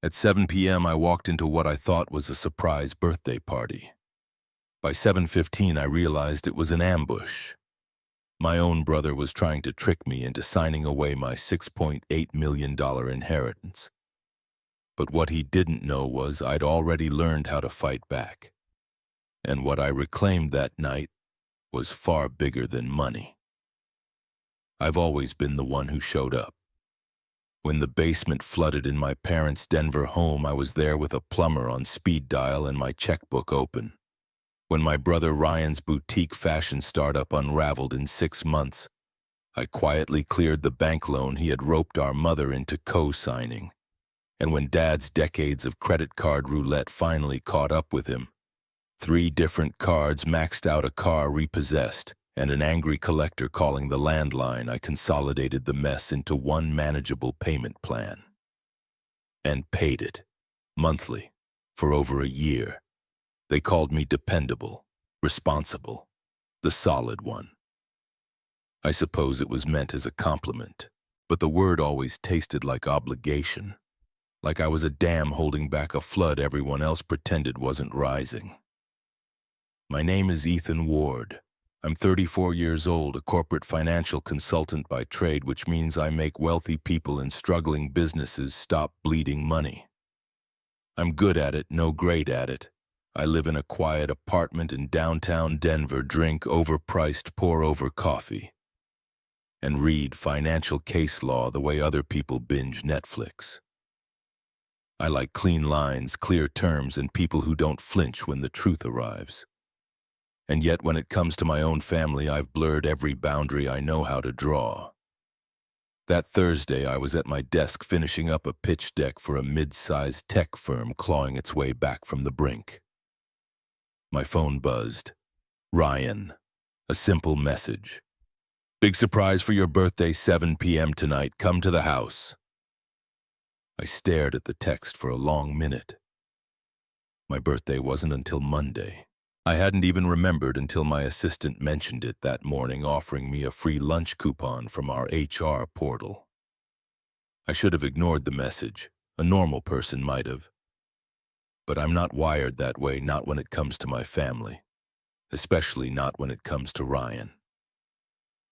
At 7 p.m., I walked into what I thought was a surprise birthday party. By 7:15, I realized it was an ambush. My own brother was trying to trick me into signing away my $6.8 million inheritance. But what he didn't know was I'd already learned how to fight back. And what I reclaimed that night was far bigger than money. I've always been the one who showed up. When the basement flooded in my parents' Denver home, I was there with a plumber on speed dial and my checkbook open. When my brother Ryan's boutique fashion startup unraveled in 6 months, I quietly cleared the bank loan he had roped our mother into co-signing. And when Dad's decades of credit card roulette finally caught up with him, 3 different cards maxed out a car repossessed, and an angry collector calling the landline, I consolidated the mess into one manageable payment plan. And paid it, monthly, for over a year. They called me dependable, responsible, the solid one. I suppose it was meant as a compliment, but the word always tasted like obligation, like I was a dam holding back a flood everyone else pretended wasn't rising. My name is Ethan Ward. I'm 34 years old, a corporate financial consultant by trade, which means I make wealthy people and struggling businesses stop bleeding money. I'm good at it, no great at it. I live in a quiet apartment in downtown Denver, drink overpriced pour-over coffee, and read financial case law the way other people binge Netflix. I like clean lines, clear terms, and people who don't flinch when the truth arrives. And yet when it comes to my own family, I've blurred every boundary I know how to draw. That Thursday, I was at my desk finishing up a pitch deck for a mid-sized tech firm clawing its way back from the brink. My phone buzzed. Ryan. A simple message. Big surprise for your birthday, 7 p.m. tonight. Come to the house. I stared at the text for a long minute. My birthday wasn't until Monday. I hadn't even remembered until my assistant mentioned it that morning, offering me a free lunch coupon from our HR portal. I should have ignored the message. A normal person might have. But I'm not wired that way, not when it comes to my family. Especially not when it comes to Ryan.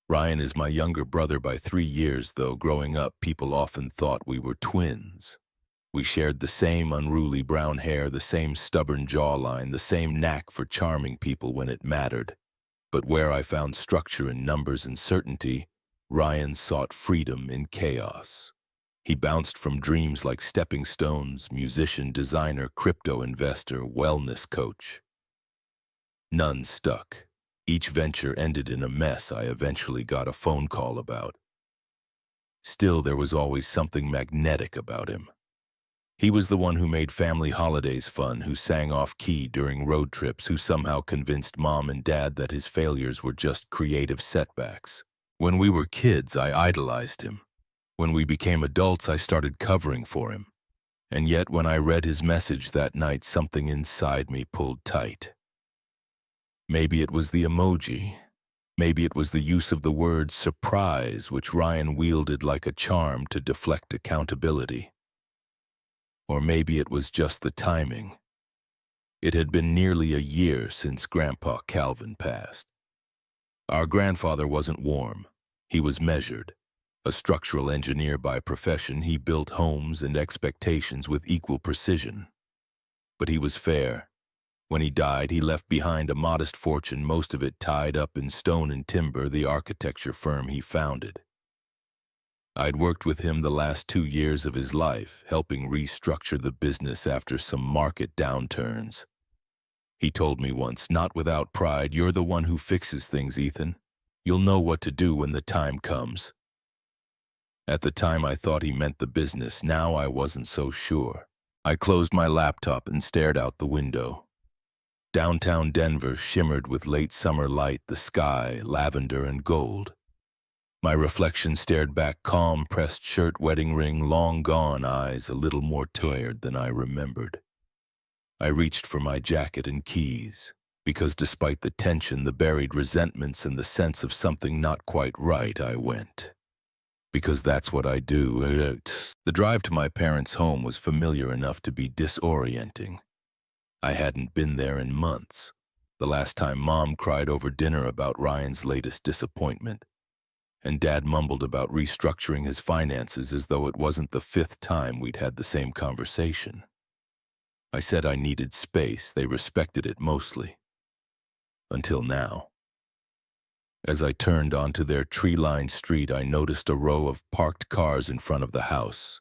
Ryan is my younger brother by 3 years, though growing up people often thought we were twins. We shared the same unruly brown hair, the same stubborn jawline, the same knack for charming people when it mattered. But where I found structure in numbers and certainty, Ryan sought freedom in chaos. He bounced from dreams like stepping stones, musician, designer, crypto investor, wellness coach. None stuck. Each venture ended in a mess I eventually got a phone call about. Still, there was always something magnetic about him. He was the one who made family holidays fun, who sang off-key during road trips, who somehow convinced Mom and Dad that his failures were just creative setbacks. When we were kids, I idolized him. When we became adults, I started covering for him. And yet, when I read his message that night, something inside me pulled tight. Maybe it was the emoji. Maybe it was the use of the word surprise, which Ryan wielded like a charm to deflect accountability. Or maybe it was just the timing. It had been nearly a year since Grandpa Calvin passed. Our grandfather wasn't warm. He was measured. A structural engineer by profession, he built homes and expectations with equal precision. But he was fair. When he died, he left behind a modest fortune, most of it tied up in stone and timber, the architecture firm he founded. I'd worked with him the last 2 years of his life, helping restructure the business after some market downturns. He told me once, not without pride, "You're the one who fixes things, Ethan. You'll know what to do when the time comes." At the time, I thought he meant the business. Now I wasn't so sure. I closed my laptop and stared out the window. Downtown Denver shimmered with late summer light, the sky, lavender and gold. My reflection stared back, calm, pressed shirt, wedding ring, long gone, eyes a little more tired than I remembered. I reached for my jacket and keys, because despite the tension, the buried resentments, and the sense of something not quite right, I went. Because that's what I do. The drive to my parents' home was familiar enough to be disorienting. I hadn't been there in months. The last time Mom cried over dinner about Ryan's latest disappointment, and Dad mumbled about restructuring his finances as though it wasn't the fifth time we'd had the same conversation. I said I needed space. They respected it mostly. Until now. As I turned onto their tree-lined street, I noticed a row of parked cars in front of the house.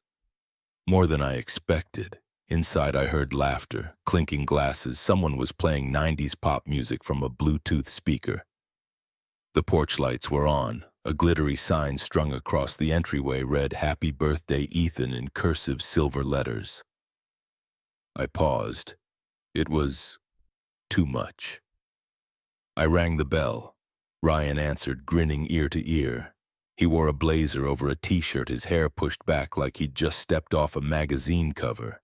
More than I expected. Inside I heard laughter, clinking glasses. Someone was playing 90s pop music from a Bluetooth speaker. The porch lights were on. A glittery sign strung across the entryway read, "Happy Birthday, Ethan," in cursive silver letters. I paused. It was too much. I rang the bell. Ryan answered, grinning ear to ear. He wore a blazer over a t-shirt, his hair pushed back like he'd just stepped off a magazine cover.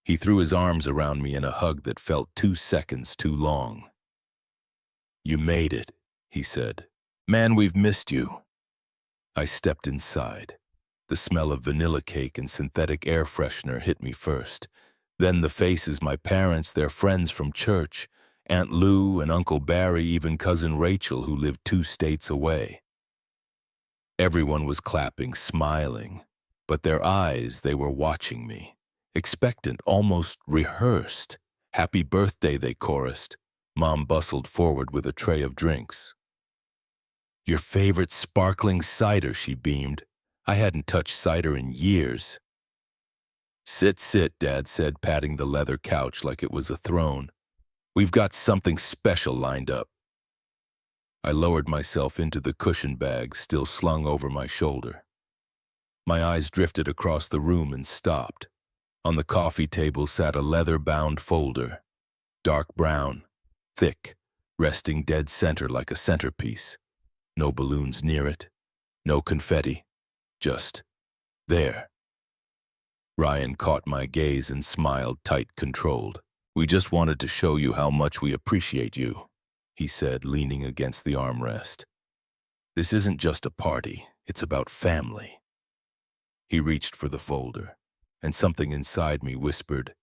He threw his arms around me in a hug that felt 2 seconds too long. "You made it," he said. "Man, we've missed you." I stepped inside. The smell of vanilla cake and synthetic air freshener hit me first. Then the faces, my parents, their friends from church, Aunt Lou and Uncle Barry, even Cousin Rachel, who lived 2 states away. Everyone was clapping, smiling, but their eyes, they were watching me. Expectant, almost rehearsed. "Happy birthday," they chorused. Mom bustled forward with a tray of drinks. "Your favorite sparkling cider," she beamed. I hadn't touched cider in years. "Sit, sit," Dad said, patting the leather couch like it was a throne. "We've got something special lined up." I lowered myself into the cushion bag still slung over my shoulder. My eyes drifted across the room and stopped. On the coffee table sat a leather-bound folder, dark brown, thick, resting dead center like a centerpiece. No balloons near it, no confetti, just there. Ryan caught my gaze and smiled, tight, controlled. "We just wanted to show you how much we appreciate you," he said, leaning against the armrest. "This isn't just a party, it's about family." He reached for the folder, and something inside me whispered,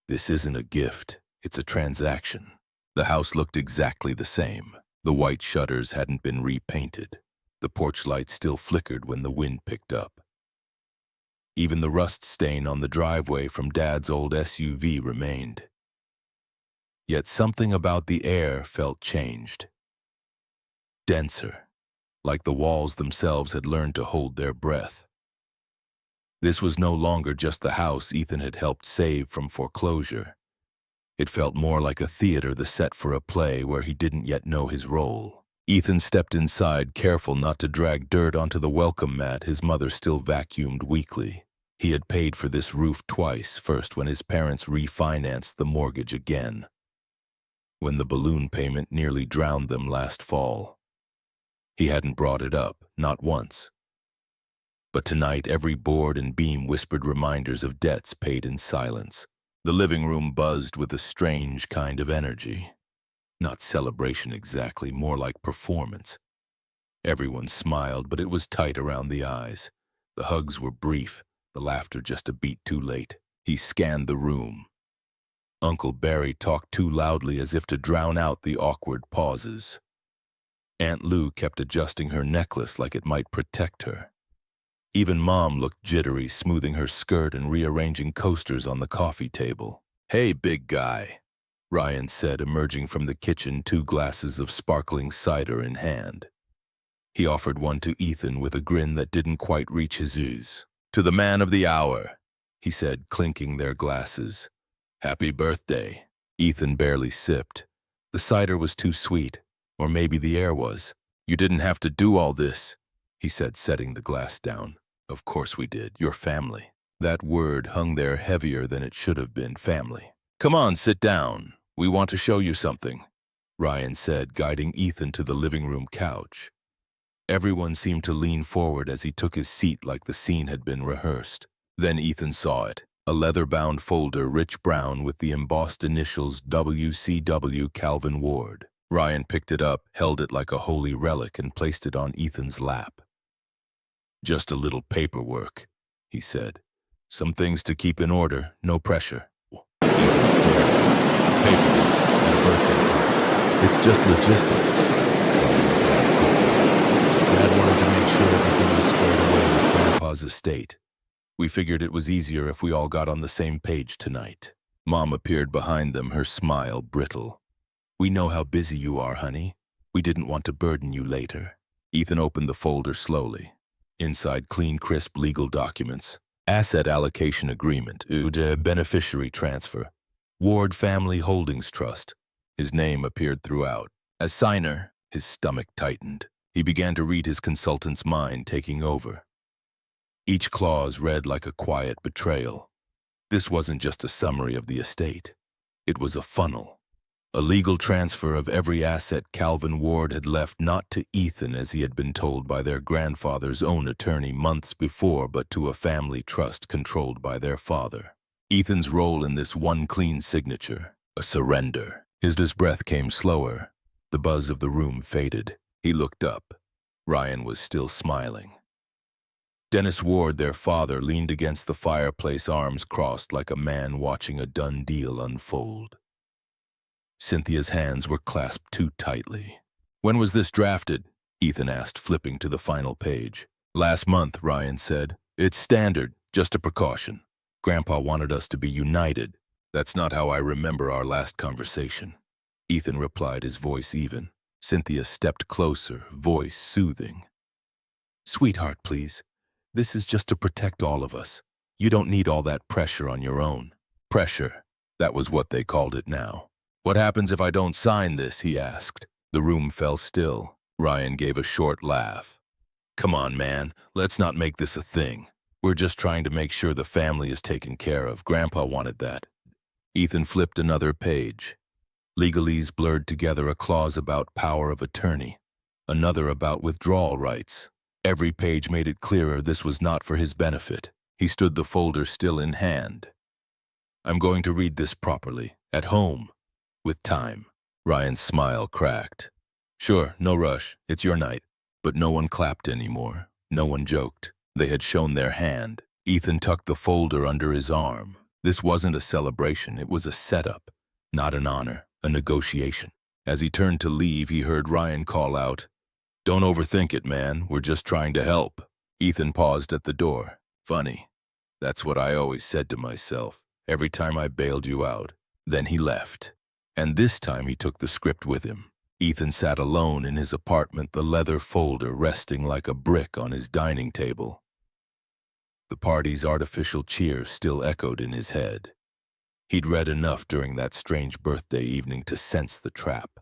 "This isn't a gift, it's a transaction." The house looked exactly the same. The white shutters hadn't been repainted. The porch light still flickered when the wind picked up. Even the rust stain on the driveway from Dad's old SUV remained. Yet something about the air felt changed. Denser, like the walls themselves had learned to hold their breath. This was no longer just the house Ethan had helped save from foreclosure. It felt more like a theater, the set for a play where he didn't yet know his role. Ethan stepped inside, careful not to drag dirt onto the welcome mat his mother still vacuumed weekly. He had paid for this roof twice, first when his parents refinanced the mortgage again, when the balloon payment nearly drowned them last fall. He hadn't brought it up, not once. But tonight every board and beam whispered reminders of debts paid in silence. The living room buzzed with a strange kind of energy. Not celebration exactly, more like performance. Everyone smiled, but it was tight around the eyes. The hugs were brief, the laughter just a beat too late. He scanned the room. Uncle Barry talked too loudly as if to drown out the awkward pauses. Aunt Lou kept adjusting her necklace like it might protect her. Even Mom looked jittery, smoothing her skirt and rearranging coasters on the coffee table. "Hey, big guy," Ryan said, emerging from the kitchen, 2 glasses of sparkling cider in hand. He offered one to Ethan with a grin that didn't quite reach his ooze. "To the man of the hour," he said, clinking their glasses. "Happy birthday." Ethan barely sipped. The cider was too sweet, or maybe the air was. "You didn't have to do all this," he said, setting the glass down. "Of course we did. Your family." That word hung there heavier than it should have been, family. "Come on, sit down. We want to show you something," Ryan said, guiding Ethan to the living room couch. Everyone seemed to lean forward as he took his seat like the scene had been rehearsed. Then Ethan saw it, a leather-bound folder, rich brown with the embossed initials WCW Calvin Ward. Ryan picked it up, held it like a holy relic, and placed it on Ethan's lap. Just a little paperwork, he said. Some things to keep in order, no pressure. Ethan stared. Paperwork and a birthday party. It's just logistics. Dad wanted to make sure everything was squared away with Grandpa's estate. We figured it was easier if we all got on the same page tonight. Mom appeared behind them, her smile brittle. We know how busy you are, honey. We didn't want to burden you later. Ethan opened the folder slowly. Inside, clean, crisp legal documents. Asset allocation agreement, beneficiary transfer. Ward Family Holdings Trust. His name appeared throughout. As signer, his stomach tightened. He began to read his consultant's mind taking over. Each clause read like a quiet betrayal. This wasn't just a summary of the estate. It was a funnel. A legal transfer of every asset Calvin Ward had left not to Ethan as he had been told by their grandfather's own attorney months before, but to a family trust controlled by their father. Ethan's role in this one clean signature, a surrender. His breath came slower. The buzz of the room faded. He looked up. Ryan was still smiling. Dennis Ward, their father, leaned against the fireplace, arms crossed like a man watching a done deal unfold. Cynthia's hands were clasped too tightly. When was this drafted? Ethan asked, flipping to the final page. Last month, Ryan said. It's standard, just a precaution. Grandpa wanted us to be united. That's not how I remember our last conversation. Ethan replied, his voice even. Cynthia stepped closer, voice soothing. Sweetheart, please. This is just to protect all of us. You don't need all that pressure on your own. Pressure. That was what they called it now. What happens if I don't sign this? He asked. The room fell still. Ryan gave a short laugh. Come on, man. Let's not make this a thing. We're just trying to make sure the family is taken care of. Grandpa wanted that. Ethan flipped another page. Legalese blurred together, a clause about power of attorney, another about withdrawal rights. Every page made it clearer this was not for his benefit. He stood the folder still in hand. I'm going to read this properly, at home, with time. Ryan's smile cracked. Sure, no rush, it's your night. But no one clapped anymore. No one joked. They had shown their hand. Ethan tucked the folder under his arm. This wasn't a celebration, it was a setup, not an honor, a negotiation. As he turned to leave, he heard Ryan call out, Don't overthink it, man. We're just trying to help. Ethan paused at the door. Funny. That's what I always said to myself, every time I bailed you out. Then he left. And this time he took the script with him. Ethan sat alone in his apartment, the leather folder resting like a brick on his dining table. The party's artificial cheers still echoed in his head. He'd read enough during that strange birthday evening to sense the trap.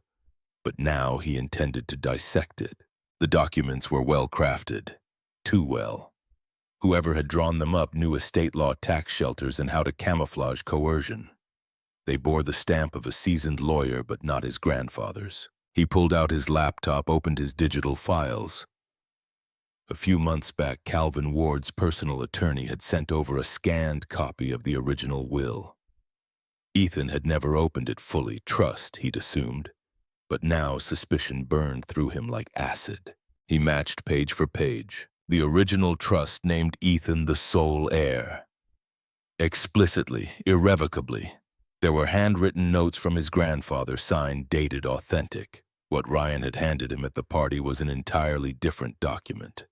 But now he intended to dissect it. The documents were well crafted. Too well. Whoever had drawn them up knew estate law tax shelters and how to camouflage coercion. They bore the stamp of a seasoned lawyer, but not his grandfather's. He pulled out his laptop, opened his digital files. A few months back, Calvin Ward's personal attorney had sent over a scanned copy of the original will. Ethan had never opened it fully, trust, he'd assumed. But now suspicion burned through him like acid. He matched page for page. The original trust named Ethan the sole heir. Explicitly, irrevocably. There were handwritten notes from his grandfather, signed, dated, authentic. What Ryan had handed him at the party was an entirely different document.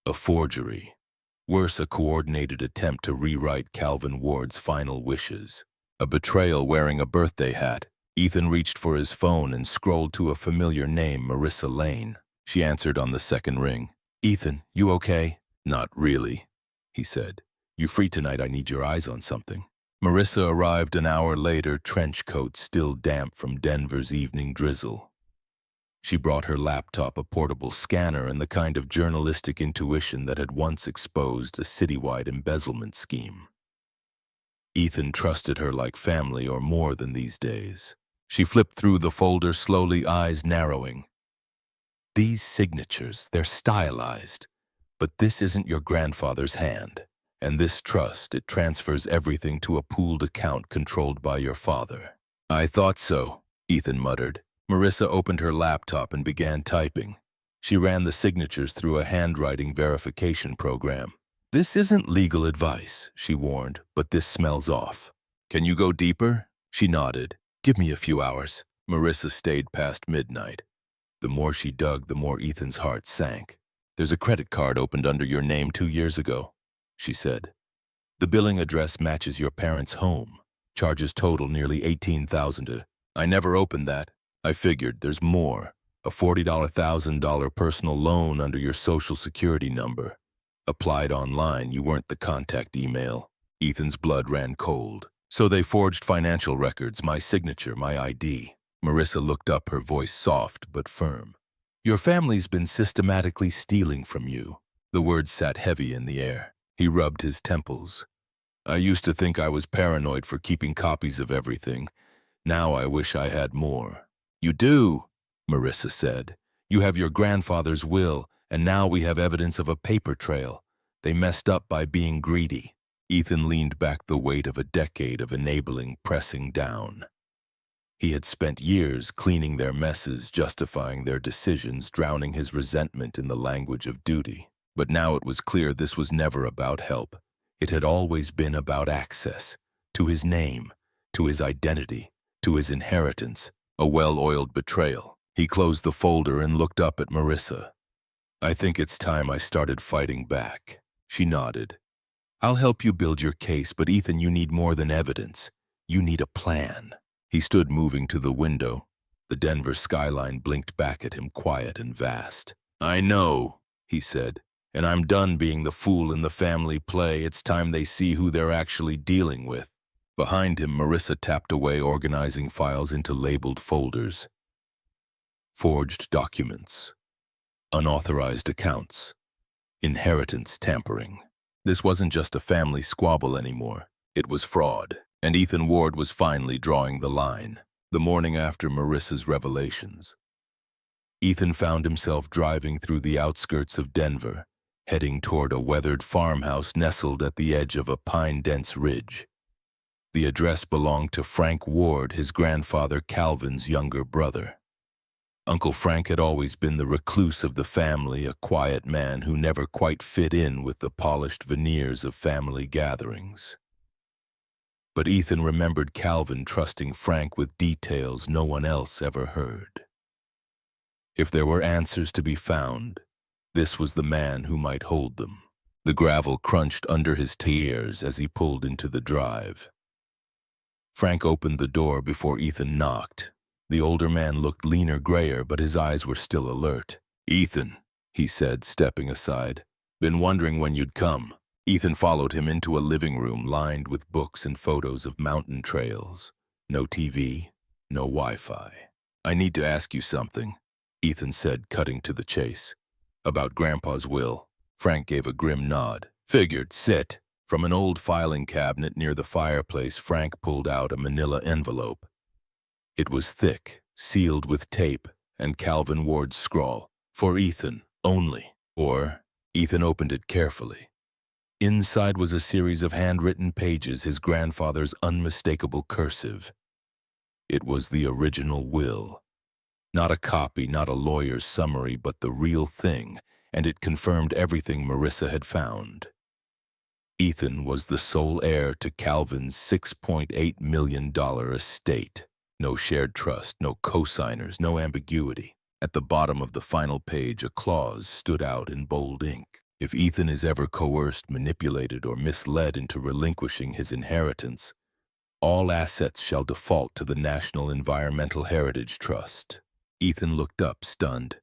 A forgery. Worse, a coordinated attempt to rewrite Calvin Ward's final wishes. A betrayal wearing a birthday hat. Ethan reached for his phone and scrolled to a familiar name, Marissa Lane. She answered on the second ring. Ethan, you okay? Not really, he said. You free tonight? I need your eyes on something. Marissa arrived an hour later, trench coat still damp from Denver's evening drizzle. She brought her laptop, a portable scanner, and the kind of journalistic intuition that had once exposed a citywide embezzlement scheme. Ethan trusted her like family or more than these days. She flipped through the folder slowly, eyes narrowing. These signatures, they're stylized, but this isn't your grandfather's hand. And this trust, it transfers everything to a pooled account controlled by your father. I thought so, Ethan muttered. Marissa opened her laptop and began typing. She ran the signatures through a handwriting verification program. "This isn't legal advice," she warned, "but this smells off." "Can you go deeper?" She nodded. "Give me a few hours." Marissa stayed past midnight. The more she dug, the more Ethan's heart sank. "There's a credit card opened under your name 2 years ago," she said. "The billing address matches your parents' home. Charges total nearly $18,000. I never opened that. I figured there's more. A $40,000 personal loan under your social security number. Applied online, you weren't the contact email." Ethan's blood ran cold. "So they forged financial records, my signature, my ID." Marissa looked up, her voice soft but firm. "Your family's been systematically stealing from you." The words sat heavy in the air. He rubbed his temples. "I used to think I was paranoid for keeping copies of everything. Now I wish I had more." "You do," Marissa said. "You have your grandfather's will, and now we have evidence of a paper trail. They messed up by being greedy." Ethan leaned back, the weight of a decade of enabling pressing down. He had spent years cleaning their messes, justifying their decisions, drowning his resentment in the language of duty. But now it was clear this was never about help. It had always been about access, to his name, to his identity, to his inheritance, a well-oiled betrayal. He closed the folder and looked up at Marissa. "I think it's time I started fighting back." She nodded. "I'll help you build your case, but Ethan, you need more than evidence. You need a plan." He stood moving to the window. The Denver skyline blinked back at him, quiet and vast. "I know," he said, "and I'm done being the fool in the family play. It's time they see who they're actually dealing with." Behind him, Marissa tapped away, organizing files into labeled folders. Forged documents. Unauthorized accounts. Inheritance tampering. This wasn't just a family squabble anymore. It was fraud. And Ethan Ward was finally drawing the line. The morning after Marissa's revelations, Ethan found himself driving through the outskirts of Denver, heading toward a weathered farmhouse nestled at the edge of a pine-dense ridge. The address belonged to Frank Ward, his grandfather Calvin's younger brother. Uncle Frank had always been the recluse of the family, a quiet man who never quite fit in with the polished veneers of family gatherings. But Ethan remembered Calvin trusting Frank with details no one else ever heard. If there were answers to be found, this was the man who might hold them. The gravel crunched under his ears as he pulled into the drive. Frank opened the door before Ethan knocked. The older man looked leaner, grayer, but his eyes were still alert. "Ethan," he said, stepping aside. "Been wondering when you'd come." Ethan followed him into a living room lined with books and photos of mountain trails. No TV, no Wi-Fi. "I need to ask you something," Ethan said, cutting to the chase. "About Grandpa's will." Frank gave a grim nod. "Figured, sit." From an old filing cabinet near the fireplace, Frank pulled out a manila envelope. It was thick, sealed with tape, and Calvin Ward's scrawl, "For Ethan, only." Ethan opened it carefully. Inside was a series of handwritten pages, his grandfather's unmistakable cursive. It was the original will. Not a copy, not a lawyer's summary, but the real thing, and it confirmed everything Marissa had found. Ethan was the sole heir to Calvin's $6.8 million estate. No shared trust, no co-signers, no ambiguity. At the bottom of the final page, a clause stood out in bold ink. If Ethan is ever coerced, manipulated, or misled into relinquishing his inheritance, all assets shall default to the National Environmental Heritage Trust. Ethan looked up, stunned.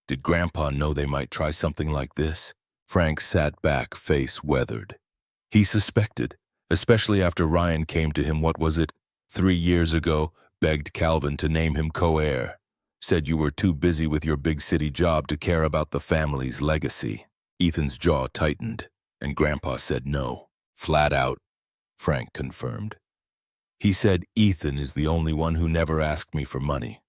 Did Grandpa know they might try something like this? Frank sat back, face weathered. He suspected, especially after Ryan came to him, 3 years ago, begged Calvin to name him co-heir. Said you were too busy with your big city job to care about the family's legacy. Ethan's jaw tightened, and Grandpa said no. Flat out, Frank confirmed. He said Ethan is the only one who never asked me for money.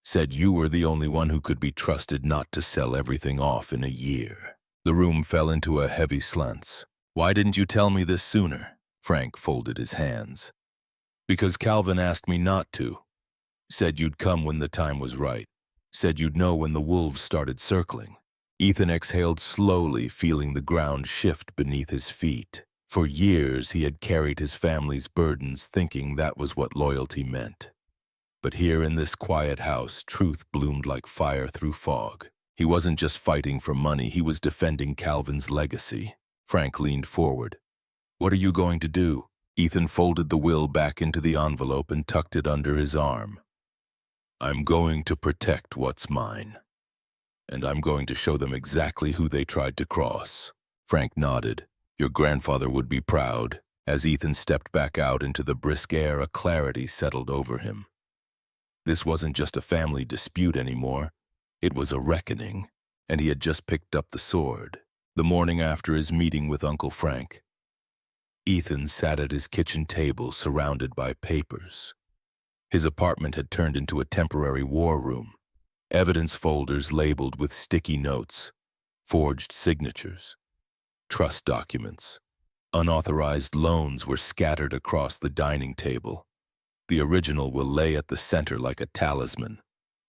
Said you were the only one who could be trusted not to sell everything off in a year. The room fell into a heavy silence. Why didn't you tell me this sooner? Frank folded his hands. Because Calvin asked me not to. Said you'd come when the time was right. Said you'd know when the wolves started circling. Ethan exhaled slowly, feeling the ground shift beneath his feet. For years, he had carried his family's burdens, thinking that was what loyalty meant. But here in this quiet house, truth bloomed like fire through fog. He wasn't just fighting for money, he was defending Calvin's legacy. Frank leaned forward. "What are you going to do?" Ethan folded the will back into the envelope and tucked it under his arm. "I'm going to protect what's mine. And I'm going to show them exactly who they tried to cross." Frank nodded. "Your grandfather would be proud." As Ethan stepped back out into the brisk air, a clarity settled over him. This wasn't just a family dispute anymore. It was a reckoning, and he had just picked up the sword. The morning after his meeting with Uncle Frank, Ethan sat at his kitchen table surrounded by papers. His apartment had turned into a temporary war room. Evidence folders labeled with sticky notes, forged signatures, trust documents. Unauthorized loans were scattered across the dining table. The original will lay at the center like a talisman.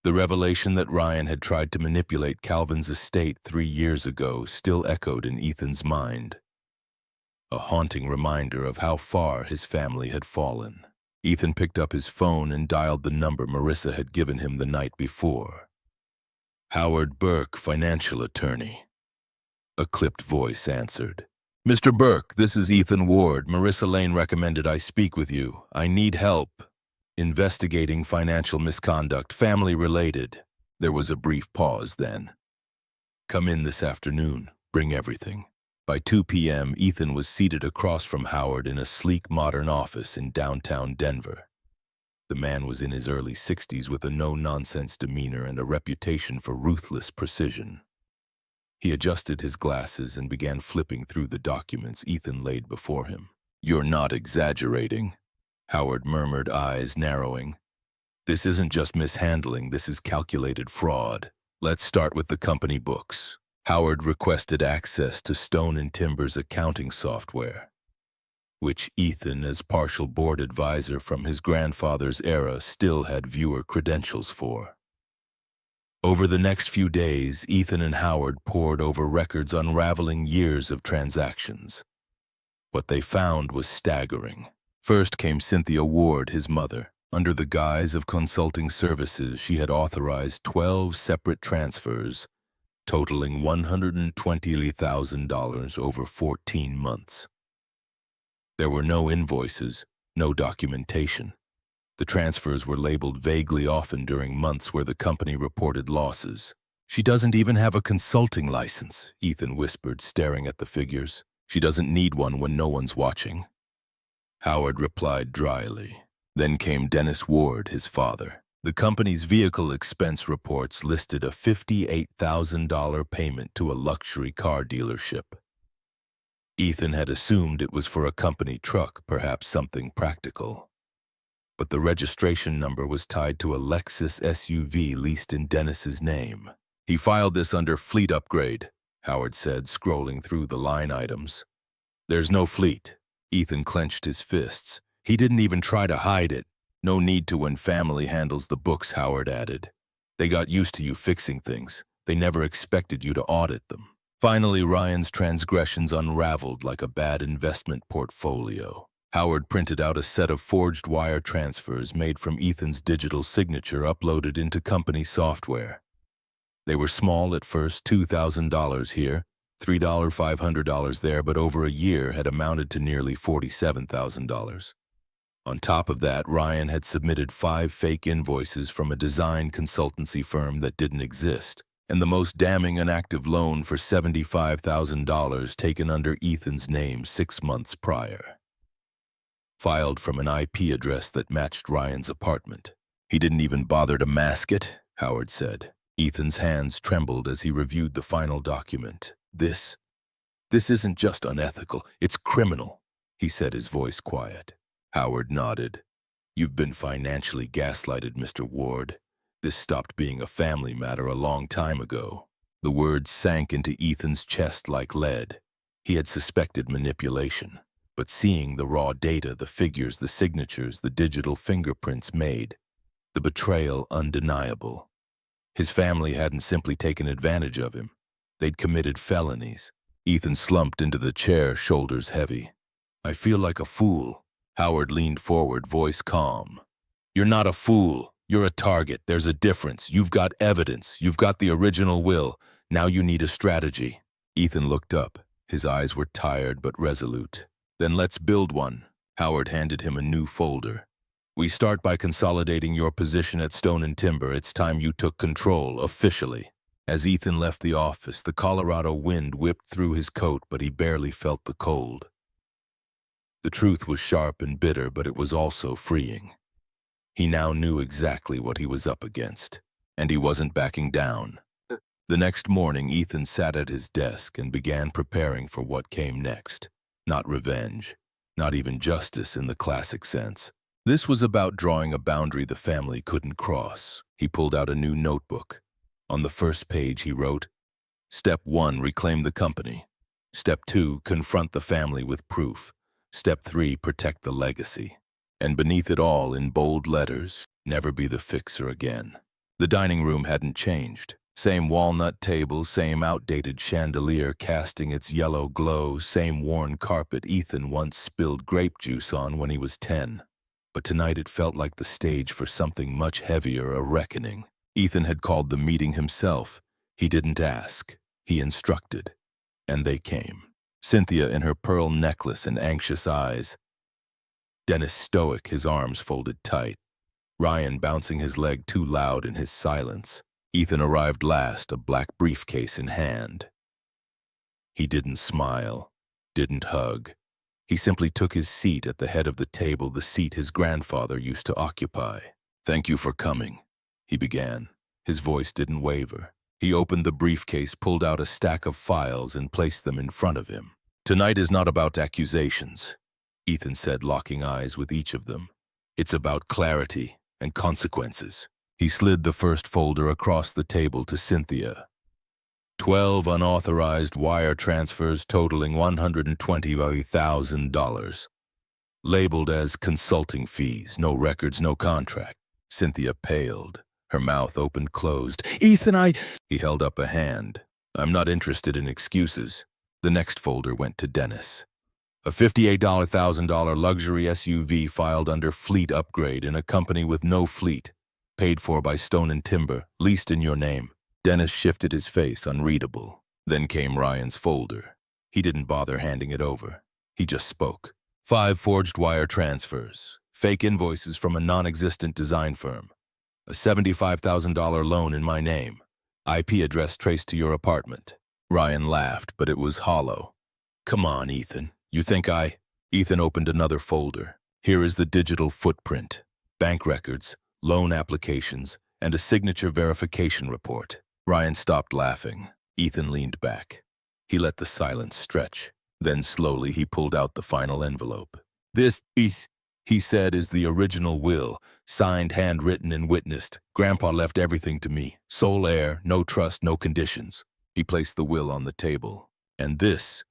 The revelation that Ryan had tried to manipulate Calvin's estate 3 years ago still echoed in Ethan's mind. A haunting reminder of how far his family had fallen. Ethan picked up his phone and dialed the number Marissa had given him the night before. "Howard Burke, financial attorney." A clipped voice answered. "Mr. Burke, this is Ethan Ward. Marissa Lane recommended I speak with you. I need help investigating financial misconduct, family-related." There was a brief pause then. "Come in this afternoon. Bring everything." By 2 p.m., Ethan was seated across from Howard in a sleek modern office in downtown Denver. The man was in his early 60s with a no-nonsense demeanor and a reputation for ruthless precision. He adjusted his glasses and began flipping through the documents Ethan laid before him. "You're not exaggerating," Howard murmured, eyes narrowing. "This isn't just mishandling, this is calculated fraud. Let's start with the company books." Howard requested access to Stone and Timber's accounting software, which Ethan, as partial board advisor from his grandfather's era, still had viewer credentials for. Over the next few days, Ethan and Howard pored over records unraveling years of transactions. What they found was staggering. First came Cynthia Ward, his mother. Under the guise of consulting services, she had authorized 12 separate transfers, totaling $120,000 over 14 months. There were no invoices, no documentation. The transfers were labeled vaguely, often during months where the company reported losses. "She doesn't even have a consulting license," Ethan whispered, staring at the figures. "She doesn't need one when no one's watching." Howard replied dryly. Then came Dennis Ward, his father. The company's vehicle expense reports listed a $58,000 payment to a luxury car dealership. Ethan had assumed it was for a company truck, perhaps something practical. But the registration number was tied to a Lexus SUV leased in Dennis's name. "He filed this under fleet upgrade," Howard said, scrolling through the line items. "There's no fleet." Ethan clenched his fists. "He didn't even try to hide it. No need to when family handles the books," Howard added. "They got used to you fixing things. They never expected you to audit them." Finally, Ryan's transgressions unraveled like a bad investment portfolio. Howard printed out a set of forged wire transfers made from Ethan's digital signature uploaded into company software. They were small at first, $2,000 here, $3,500 there, but over a year had amounted to nearly $47,000. On top of that, Ryan had submitted 5 fake invoices from a design consultancy firm that didn't exist, and the most damning, an active loan for $75,000 taken under Ethan's name 6 months prior. Filed from an IP address that matched Ryan's apartment. "He didn't even bother to mask it," Howard said. Ethan's hands trembled as he reviewed the final document. This isn't just unethical, it's criminal," he said, his voice quiet. Howard nodded. "You've been financially gaslighted, Mr. Ward. This stopped being a family matter a long time ago." The words sank into Ethan's chest like lead. He had suspected manipulation, but seeing the raw data, the figures, the signatures, the digital fingerprints made the betrayal undeniable. His family hadn't simply taken advantage of him. They'd committed felonies. Ethan slumped into the chair, shoulders heavy. I feel like a fool. Howard leaned forward, voice calm. You're not a fool. You're a target. There's a difference. You've got evidence. You've got the original will. Now you need a strategy. Ethan looked up. His eyes were tired but resolute. Then let's build one. Howard handed him a new folder. We start by consolidating your position at Stone and Timber. It's time you took control, officially. As Ethan left the office, the Colorado wind whipped through his coat, but he barely felt the cold. The truth was sharp and bitter, but it was also freeing. He now knew exactly what he was up against, and he wasn't backing down. The next morning, Ethan sat at his desk and began preparing for what came next. Not revenge, not even justice in the classic sense. This was about drawing a boundary the family couldn't cross. He pulled out a new notebook. On the first page, he wrote, Step 1, reclaim the company. Step 2, confront the family with proof. Step 3, protect the legacy. And beneath it all, in bold letters, never be the fixer again. The dining room hadn't changed. Same walnut table, same outdated chandelier casting its yellow glow, same worn carpet Ethan once spilled grape juice on when he was 10. But tonight it felt like the stage for something much heavier, a reckoning. Ethan had called the meeting himself. He didn't ask. He instructed. And they came. Cynthia in her pearl necklace and anxious eyes. Dennis stoic, his arms folded tight. Ryan bouncing his leg too loud in his silence. Ethan arrived last, a black briefcase in hand. He didn't smile, didn't hug. He simply took his seat at the head of the table, the seat his grandfather used to occupy. Thank you for coming, he began. His voice didn't waver. He opened the briefcase, pulled out a stack of files, and placed them in front of him. Tonight is not about accusations, Ethan said, locking eyes with each of them. It's about clarity and consequences. He slid the first folder across the table to Cynthia. 12 unauthorized wire transfers totaling $120,000. Labeled as consulting fees, no records, no contract. Cynthia paled, her mouth open-closed. Ethan, He held up a hand. I'm not interested in excuses. The next folder went to Dennis. A $58,000 luxury SUV filed under fleet upgrade in a company with no fleet. Paid for by Stone and Timber, leased in your name. Dennis shifted his face, unreadable. Then came Ryan's folder. He didn't bother handing it over. He just spoke. 5 forged wire transfers. Fake invoices from a non-existent design firm. A $75,000 loan in my name. IP address traced to your apartment. Ryan laughed, but it was hollow. Come on, Ethan. You think Ethan opened another folder. Here is the digital footprint. Bank records, loan applications, and a signature verification report. Ryan stopped laughing. Ethan leaned back. He let the silence stretch. Then slowly he pulled out the final envelope. This piece, he said, is the original will, signed, handwritten, and witnessed. Grandpa left everything to me. Sole heir, no trust, no conditions. He placed the will on the table. And this,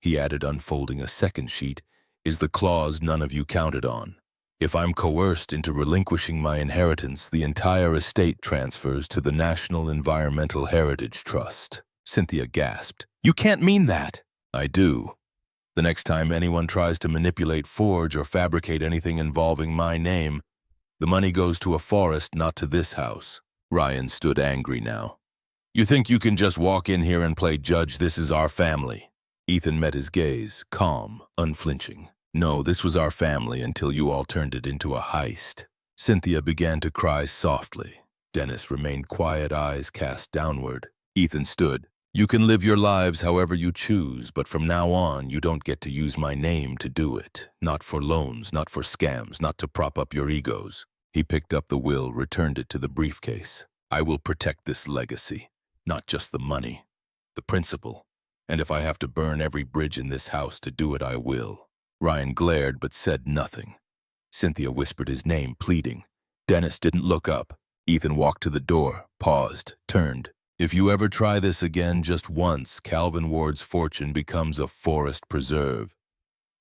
he added, unfolding a second sheet, is the clause none of you counted on. If I'm coerced into relinquishing my inheritance, the entire estate transfers to the National Environmental Heritage Trust. Cynthia gasped. You can't mean that. I do. The next time anyone tries to manipulate, forge, or fabricate anything involving my name, the money goes to a forest, not to this house. Ryan stood angry now. You think you can just walk in here and play judge? This is our family. Ethan met his gaze, calm, unflinching. No, this was our family until you all turned it into a heist. Cynthia began to cry softly. Dennis remained quiet, eyes cast downward. Ethan stood. You can live your lives however you choose, but from now on, you don't get to use my name to do it. Not for loans, not for scams, not to prop up your egos. He picked up the will, returned it to the briefcase. I will protect this legacy. Not just the money, the principle. And if I have to burn every bridge in this house to do it, I will. Ryan glared but said nothing. Cynthia whispered his name, pleading. Dennis didn't look up. Ethan walked to the door, paused, turned. If you ever try this again just once, Calvin Ward's fortune becomes a forest preserve.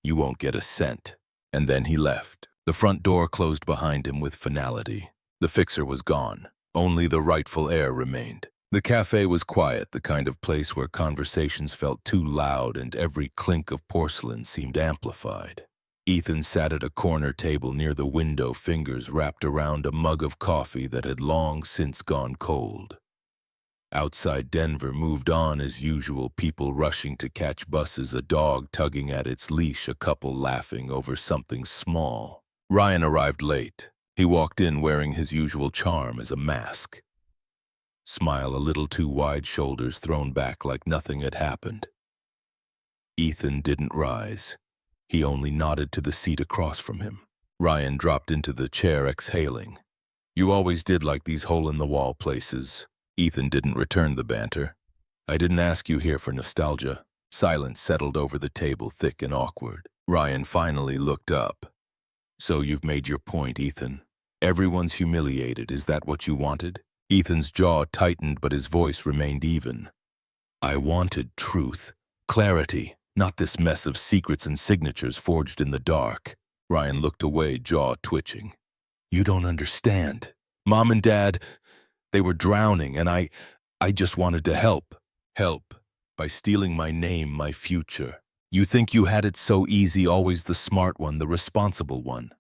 You won't get a cent. And then he left. The front door closed behind him with finality. The fixer was gone. Only the rightful heir remained. The cafe was quiet, the kind of place where conversations felt too loud and every clink of porcelain seemed amplified. Ethan sat at a corner table near the window, fingers wrapped around a mug of coffee that had long since gone cold. Outside Denver moved on as usual, people rushing to catch buses, a dog tugging at its leash, a couple laughing over something small. Ryan arrived late. He walked in wearing his usual charm as a mask. Smile a little too wide, shoulders thrown back like nothing had happened. Ethan didn't rise. He only nodded to the seat across from him. Ryan dropped into the chair, exhaling. "You always did like these hole-in-the-wall places." Ethan didn't return the banter. "I didn't ask you here for nostalgia." Silence settled over the table, thick and awkward. Ryan finally looked up. "So you've made your point, Ethan. Everyone's humiliated. Is that what you wanted?" Ethan's jaw tightened, but his voice remained even. "I wanted truth, clarity, not this mess of secrets and signatures forged in the dark." Ryan looked away, jaw twitching. "You don't understand. Mom and Dad, they were drowning, and I just wanted to help. Help by stealing my name, my future. You think you had it so easy, always the smart one, the responsible one.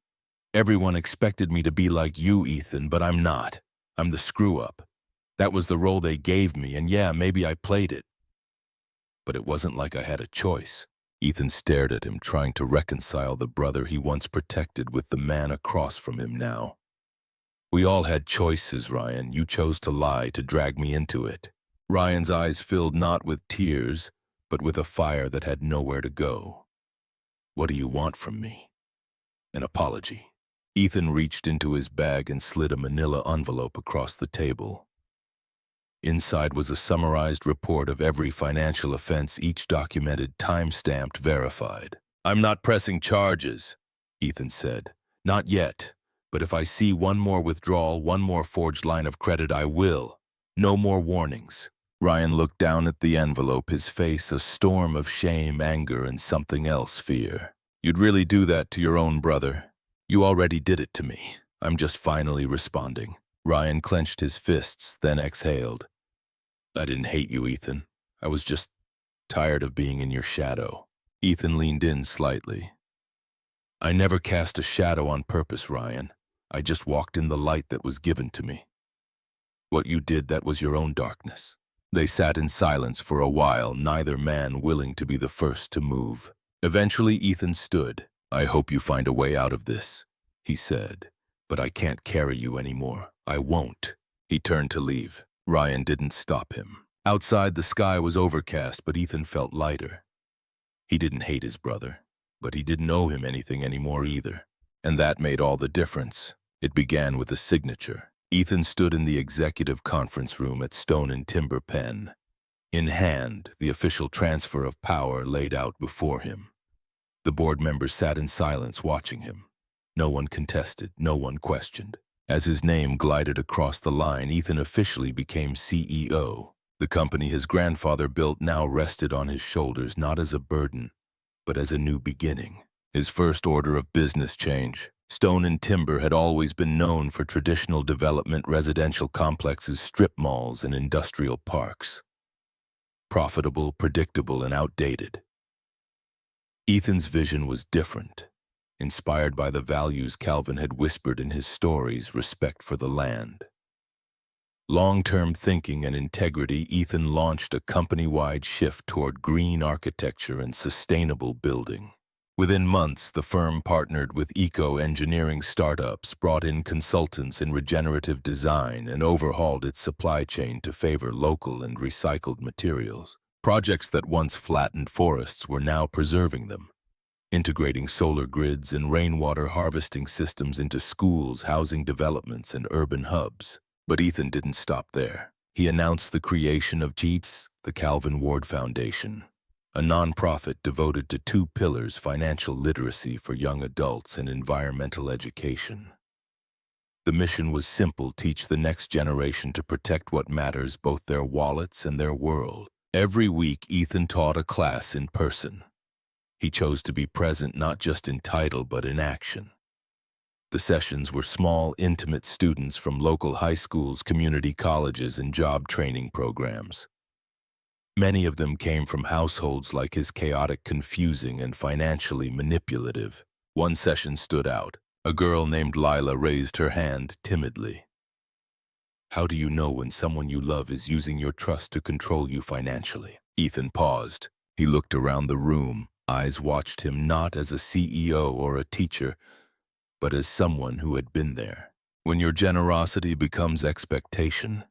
Everyone expected me to be like you, Ethan, but I'm not. I'm the screw-up. That was the role they gave me, and yeah, maybe I played it. But it wasn't like I had a choice." Ethan stared at him, trying to reconcile the brother he once protected with the man across from him now. "We all had choices, Ryan. You chose to lie, to drag me into it." Ryan's eyes filled not with tears, but with a fire that had nowhere to go. "What do you want from me?" "An apology." Ethan reached into his bag and slid a manila envelope across the table. Inside was a summarized report of every financial offense, each documented, time-stamped, verified. "I'm not pressing charges," Ethan said. "Not yet. But if I see one more withdrawal, one more forged line of credit, I will. No more warnings." Ryan looked down at the envelope, his face a storm of shame, anger, and something else, fear. "You'd really do that to your own brother? You already did it to me. I'm just finally responding." Ryan clenched his fists, then exhaled. "I didn't hate you, Ethan. I was just tired of being in your shadow." Ethan leaned in slightly. "I never cast a shadow on purpose, Ryan. I just walked in the light that was given to me. What you did, that was your own darkness." They sat in silence for a while, neither man willing to be the first to move. Eventually, Ethan stood. "I hope you find a way out of this," he said. "But I can't carry you anymore. I won't." He turned to leave. Ryan didn't stop him. Outside, the sky was overcast, but Ethan felt lighter. He didn't hate his brother, but he didn't owe him anything anymore either. And that made all the difference. It began with a signature. Ethan stood in the executive conference room at Stone and Timber Pen. In hand, the official transfer of power laid out before him. The board members sat in silence watching him. No one contested, no one questioned. As his name glided across the line, Ethan officially became CEO. The company his grandfather built now rested on his shoulders, not as a burden, but as a new beginning. His first order of business change. Stone and Timber had always been known for traditional development, residential complexes, strip malls, and industrial parks. Profitable, predictable, and outdated. Ethan's vision was different, inspired by the values Calvin had whispered in his stories: respect for the land. Long-term thinking and integrity, Ethan launched a company-wide shift toward green architecture and sustainable building. Within months, the firm partnered with eco-engineering startups, brought in consultants in regenerative design, and overhauled its supply chain to favor local and recycled materials. Projects that once flattened forests were now preserving them, integrating solar grids and rainwater harvesting systems into schools, housing developments, and urban hubs. But Ethan didn't stop there. He announced the creation of GEETS, the Calvin Ward Foundation, a nonprofit devoted to two pillars: financial literacy for young adults and environmental education. The mission was simple: teach the next generation to protect what matters, both their wallets and their world. Every week, Ethan taught a class in person. He chose to be present not just in title but in action. The sessions were small, intimate students from local high schools, community colleges, and job training programs. Many of them came from households like his chaotic, confusing, and financially manipulative. One session stood out. A girl named Lila raised her hand timidly. How do you know when someone you love is using your trust to control you financially? Ethan paused. He looked around the room. Eyes watched him not as a CEO or a teacher, but as someone who had been there. When your generosity becomes expectation,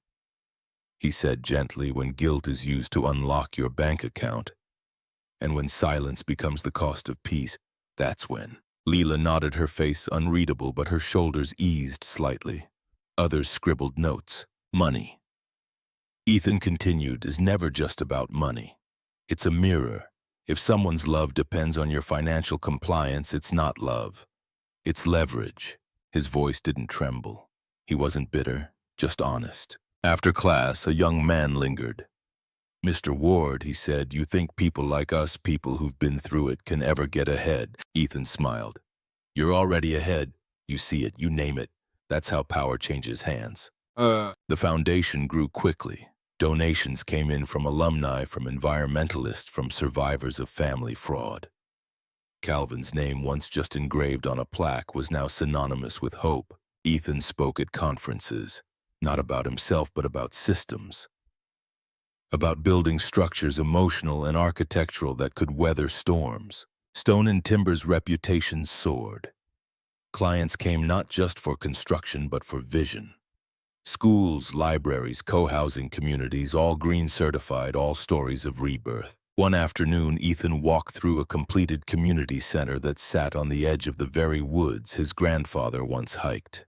he said gently, when guilt is used to unlock your bank account, and when silence becomes the cost of peace, that's when. Leela nodded, her face unreadable, but her shoulders eased slightly. Others scribbled notes. Money. Ethan continued, is never just about money. It's a mirror. If someone's love depends on your financial compliance, it's not love. It's leverage. His voice didn't tremble. He wasn't bitter, just honest. After class, a young man lingered. Mr. Ward, he said, you think people like us, people who've been through it, can ever get ahead? Ethan smiled. You're already ahead. You see it, you name it. That's how power changes hands. The foundation grew quickly. Donations came in from alumni, from environmentalists, from survivors of family fraud. Calvin's name, once just engraved on a plaque, was now synonymous with hope. Ethan spoke at conferences, not about himself, but about systems. About building structures, emotional and architectural, that could weather storms. Stone and Timber's reputation soared. Clients came not just for construction, but for vision. Schools, libraries, co-housing communities, all green certified, all stories of rebirth. One afternoon, Ethan walked through a completed community center that sat on the edge of the very woods his grandfather once hiked.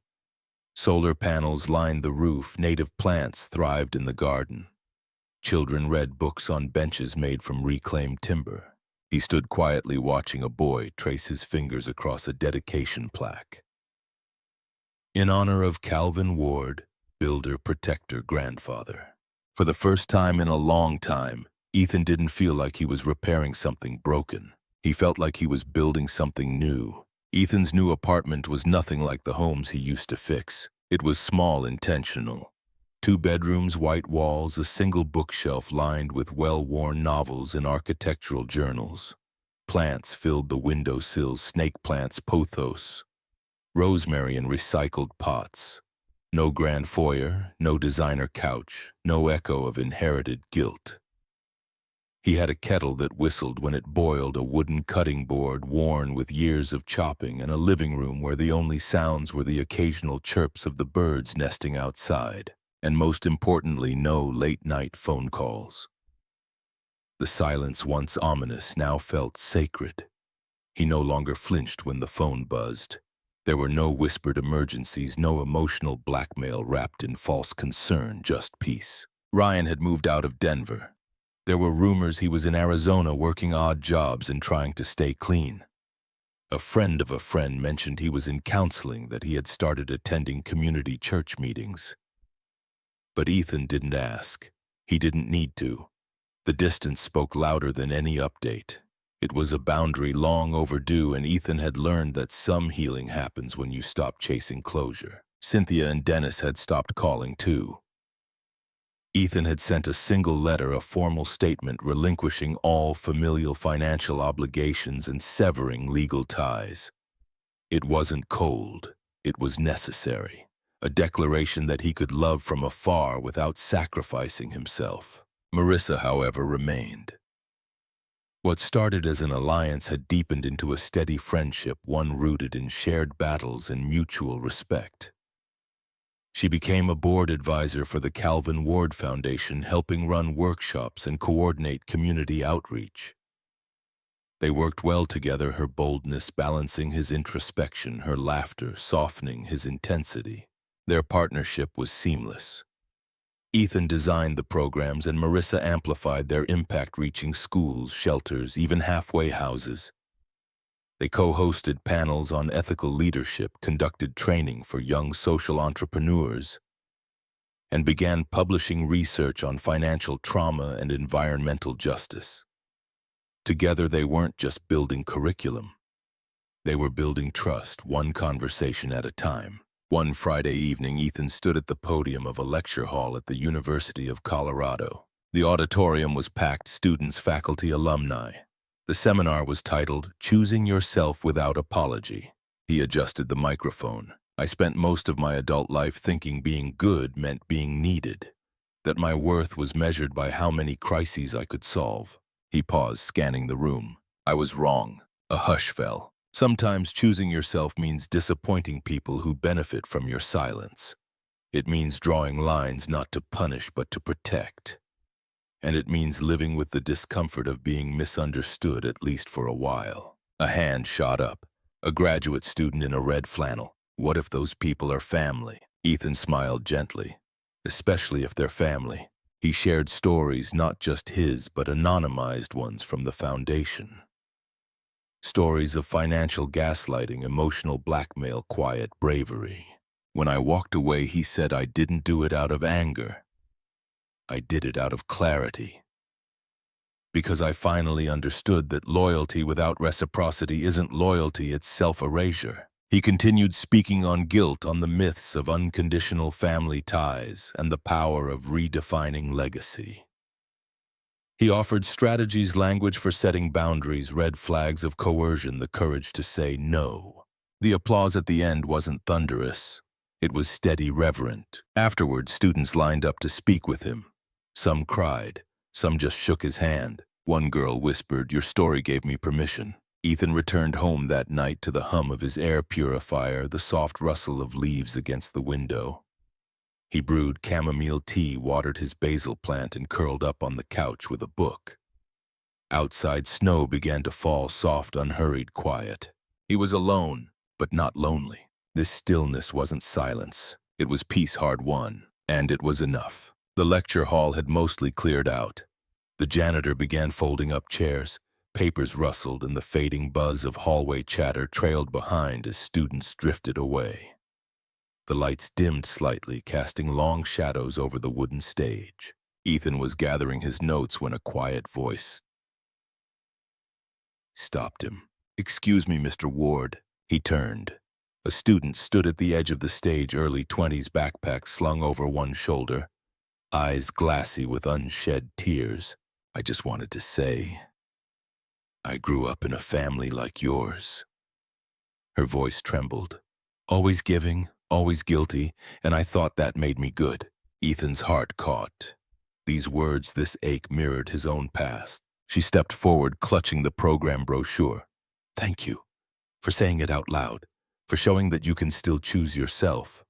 Solar panels lined the roof, native plants thrived in the garden. Children read books on benches made from reclaimed timber. He stood quietly watching a boy trace his fingers across a dedication plaque. In honor of Calvin Ward, builder, protector, grandfather. For the first time in a long time, Ethan didn't feel like he was repairing something broken. He felt like he was building something new. Ethan's new apartment was nothing like the homes he used to fix. It was small, intentional. 2 bedrooms, white walls, a single bookshelf lined with well-worn novels and architectural journals. Plants filled the windowsills, snake plants, pothos, rosemary in recycled pots. No grand foyer, no designer couch, no echo of inherited guilt. He had a kettle that whistled when it boiled, a wooden cutting board worn with years of chopping, and a living room where the only sounds were the occasional chirps of the birds nesting outside. And most importantly, no late-night phone calls. The silence, once ominous, now felt sacred. He no longer flinched when the phone buzzed. There were no whispered emergencies, no emotional blackmail wrapped in false concern, just peace. Ryan had moved out of Denver. There were rumors he was in Arizona working odd jobs and trying to stay clean. A friend of a friend mentioned he was in counseling, that he had started attending community church meetings. But Ethan didn't ask. He didn't need to. The distance spoke louder than any update. It was a boundary long overdue, and Ethan had learned that some healing happens when you stop chasing closure. Cynthia and Dennis had stopped calling too. Ethan had sent a single letter, a formal statement relinquishing all familial financial obligations and severing legal ties. It wasn't cold. It was necessary. A declaration that he could love from afar without sacrificing himself. Marissa, however, remained. What started as an alliance had deepened into a steady friendship, one rooted in shared battles and mutual respect. She became a board advisor for the Calvin Ward Foundation, helping run workshops and coordinate community outreach. They worked well together, her boldness balancing his introspection, her laughter softening his intensity. Their partnership was seamless. Ethan designed the programs and Marissa amplified their impact, reaching schools, shelters, even halfway houses. They co-hosted panels on ethical leadership, conducted training for young social entrepreneurs, and began publishing research on financial trauma and environmental justice. Together, they weren't just building curriculum. They were building trust, one conversation at a time. One Friday evening, Ethan stood at the podium of a lecture hall at the University of Colorado. The auditorium was packed, students, faculty, alumni. The seminar was titled, "Choosing Yourself Without Apology." He adjusted the microphone. "I spent most of my adult life thinking being good meant being needed, that my worth was measured by how many crises I could solve." He paused, scanning the room. "I was wrong." A hush fell. "Sometimes choosing yourself means disappointing people who benefit from your silence. It means drawing lines not to punish but to protect. And it means living with the discomfort of being misunderstood, at least for a while." A hand shot up. A graduate student in a red flannel. "What if those people are family?" Ethan smiled gently. "Especially if they're family." He shared stories, not just his, but anonymized ones from the foundation. Stories of financial gaslighting, emotional blackmail, quiet bravery. "When I walked away," he said, "I didn't do it out of anger. I did it out of clarity. Because I finally understood that loyalty without reciprocity isn't loyalty, it's self-erasure." He continued, speaking on guilt, on the myths of unconditional family ties, and the power of redefining legacy. He offered strategies, language for setting boundaries, red flags of coercion, the courage to say no. The applause at the end wasn't thunderous. It was steady, reverent. Afterward, students lined up to speak with him. Some cried. Some just shook his hand. One girl whispered, "Your story gave me permission." Ethan returned home that night to the hum of his air purifier, the soft rustle of leaves against the window. He brewed chamomile tea, watered his basil plant, and curled up on the couch with a book. Outside, snow began to fall, soft, unhurried, quiet. He was alone, but not lonely. This stillness wasn't silence. It was peace hard won, and it was enough. The lecture hall had mostly cleared out. The janitor began folding up chairs. Papers rustled, and the fading buzz of hallway chatter trailed behind as students drifted away. The lights dimmed slightly, casting long shadows over the wooden stage. Ethan was gathering his notes when a quiet voice stopped him. "Excuse me, Mr. Ward." He turned. A student stood at the edge of the stage, early 20s, backpack slung over one shoulder, eyes glassy with unshed tears. "I just wanted to say, I grew up in a family like yours." Her voice trembled. "Always giving, always guilty, and I thought that made me good." Ethan's heart caught. These words, this ache, mirrored his own past. She stepped forward, clutching the program brochure. "Thank you for saying it out loud, for showing that you can still choose yourself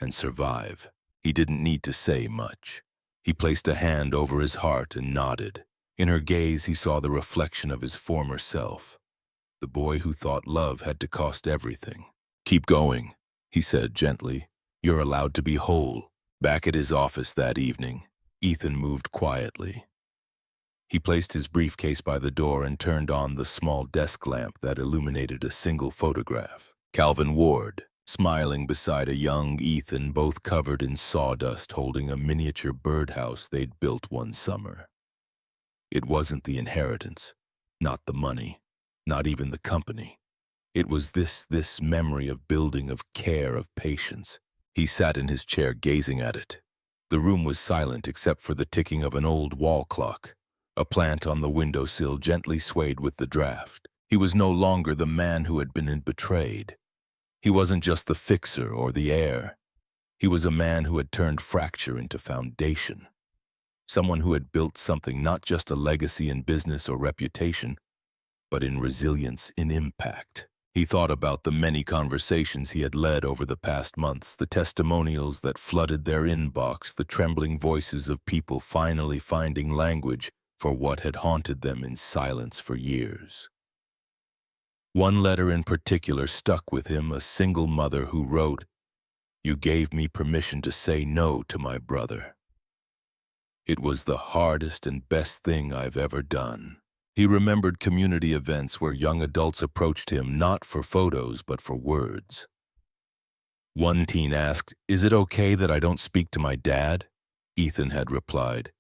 and survive." He didn't need to say much. He placed a hand over his heart and nodded. In her gaze, he saw the reflection of his former self, the boy who thought love had to cost everything. "Keep going," he said gently. "You're allowed to be whole." Back at his office that evening, Ethan moved quietly. He placed his briefcase by the door and turned on the small desk lamp that illuminated a single photograph. Calvin Ward, smiling beside a young Ethan, both covered in sawdust, holding a miniature birdhouse they'd built one summer. It wasn't the inheritance, not the money, not even the company. It was this memory of building, of care, of patience. He sat in his chair, gazing at it. The room was silent except for the ticking of an old wall clock. A plant on the windowsill gently swayed with the draft. He was no longer the man who had been betrayed. He wasn't just the fixer or the heir. He was a man who had turned fracture into foundation. Someone who had built something, not just a legacy in business or reputation, but in resilience, in impact. He thought about the many conversations he had led over the past months, the testimonials that flooded their inbox, the trembling voices of people finally finding language for what had haunted them in silence for years. One letter in particular stuck with him, a single mother who wrote, "You gave me permission to say no to my brother. It was the hardest and best thing I've ever done." He remembered community events where young adults approached him not for photos but for words. One teen asked, "Is it okay that I don't speak to my dad?" Ethan had replied,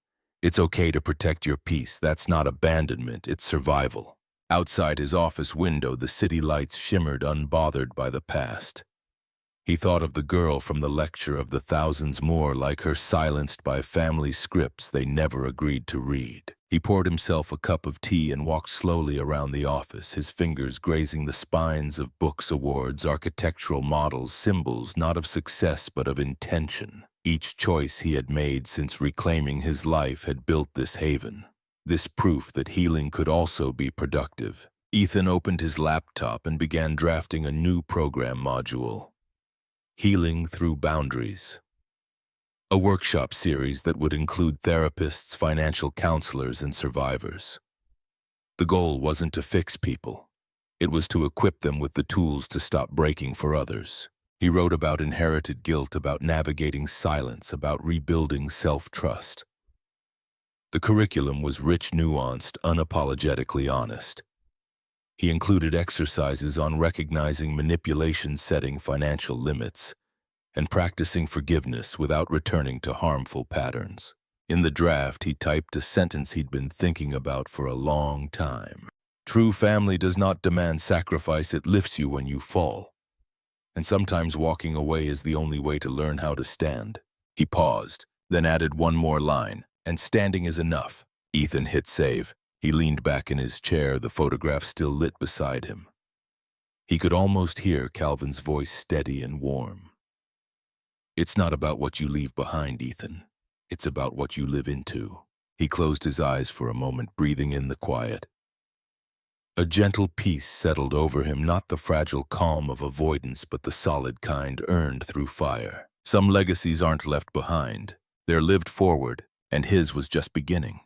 "It's okay to protect your peace. That's not abandonment, it's survival." Outside his office window, the city lights shimmered unbothered by the past. He thought of the girl from the lecture of the thousands more like her silenced by family scripts they never agreed to read. He poured himself a cup of tea and walked slowly around the office, his fingers grazing the spines of books, awards, architectural models, symbols not of success but of intention. Each choice he had made since reclaiming his life had built this haven, this proof that healing could also be productive. Ethan opened his laptop and began drafting a new program module. Healing Through Boundaries. A workshop series that would include therapists, financial counselors, and survivors. The goal wasn't to fix people. It was to equip them with the tools to stop breaking for others. He wrote about inherited guilt, about navigating silence, about rebuilding self-trust. The curriculum was rich, nuanced, unapologetically honest. He included exercises on recognizing manipulation, setting financial limits, and practicing forgiveness without returning to harmful patterns. In the draft, he typed a sentence he'd been thinking about for a long time. True family does not demand sacrifice, it lifts you when you fall. And sometimes walking away is the only way to learn how to stand. He paused, then added one more line, and standing is enough. Ethan hit save. He leaned back in his chair, the photograph still lit beside him. He could almost hear Calvin's voice, steady and warm. It's not about what you leave behind, Ethan. It's about what you live into. He closed his eyes for a moment, breathing in the quiet. A gentle peace settled over him, not the fragile calm of avoidance, but the solid kind earned through fire. Some legacies aren't left behind. They're lived forward, and his was just beginning.